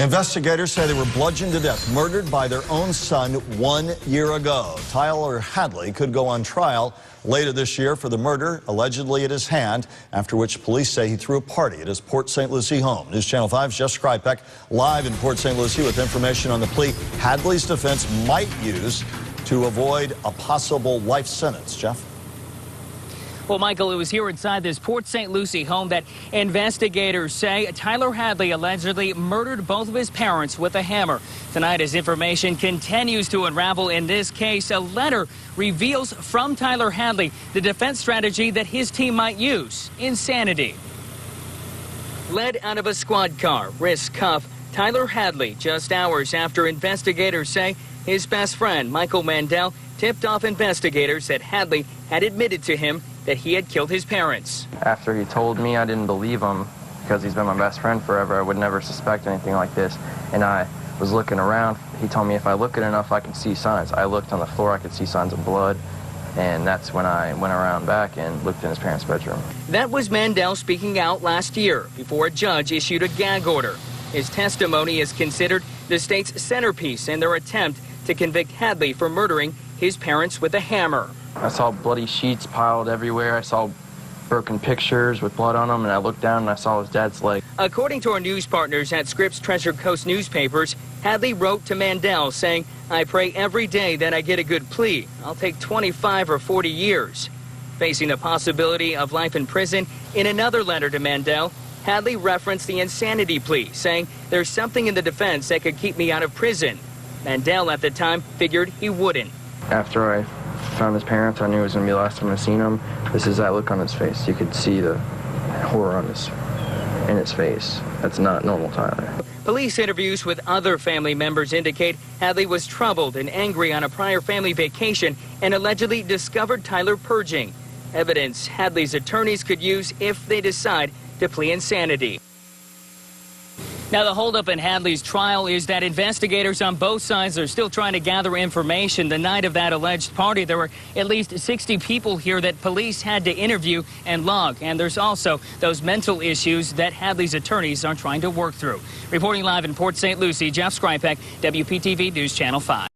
Investigators say they were bludgeoned to death, murdered by their own son 1 year ago. Tyler Hadley could go on trial later this year for the murder allegedly at his hand, after which police say he threw a party at his Port St. Lucie home. News Channel 5's Jeff Skripek live in Port St. Lucie with information on the plea Hadley's defense might use to avoid a possible life sentence. Jeff? Well, Michael, it was here inside this Port St. Lucie home that investigators say Tyler Hadley allegedly murdered both of his parents with a hammer. Tonight, as information continues to unravel in this case, a letter reveals from Tyler Hadley the defense strategy that his team might use: insanity. Led out of a squad car, wrist cuff, Tyler Hadley, just hours after investigators say his best friend, Michael Mandel, tipped off investigators that Hadley had admitted to him that he had killed his parents. After he told me, I didn't believe him because he's been my best friend forever. I would never suspect anything like this. And I was looking around. He told me if I look at enough, I can see signs. I looked on the floor, I could see signs of blood. And that's when I went around back and looked in his parents' bedroom. That was Mandel speaking out last year before a judge issued a gag order. His testimony is considered the state's centerpiece in their attempt to convict Hadley for murdering his parents with a hammer. I saw bloody sheets piled everywhere. I saw broken pictures with blood on them, and I looked down and I saw his dad's leg. According to our news partners at Scripps Treasure Coast newspapers, Hadley wrote to Mandel saying, "I pray every day that I get a good plea. I'll take 25 or 40 years. Facing the possibility of life in prison, in another letter to Mandel, Hadley referenced the insanity plea, saying there's something in the defense that could keep me out of prison. Mandel at the time figured he wouldn't. After I found his parents, I knew it was going to be the last time I seen him. This is that look on his face. You could see the horror in his face. That's not normal, Tyler. Police interviews with other family members indicate Hadley was troubled and angry on a prior family vacation and allegedly discovered Tyler purging. Evidence Hadley's attorneys could use if they decide to plead insanity. Now, the holdup in Hadley's trial is that investigators on both sides are still trying to gather information. The night of that alleged party, there were at least 60 people here that police had to interview and log. And there's also those mental issues that Hadley's attorneys are trying to work through. Reporting live in Port St. Lucie, Jeff Skripek, WPTV News Channel 5.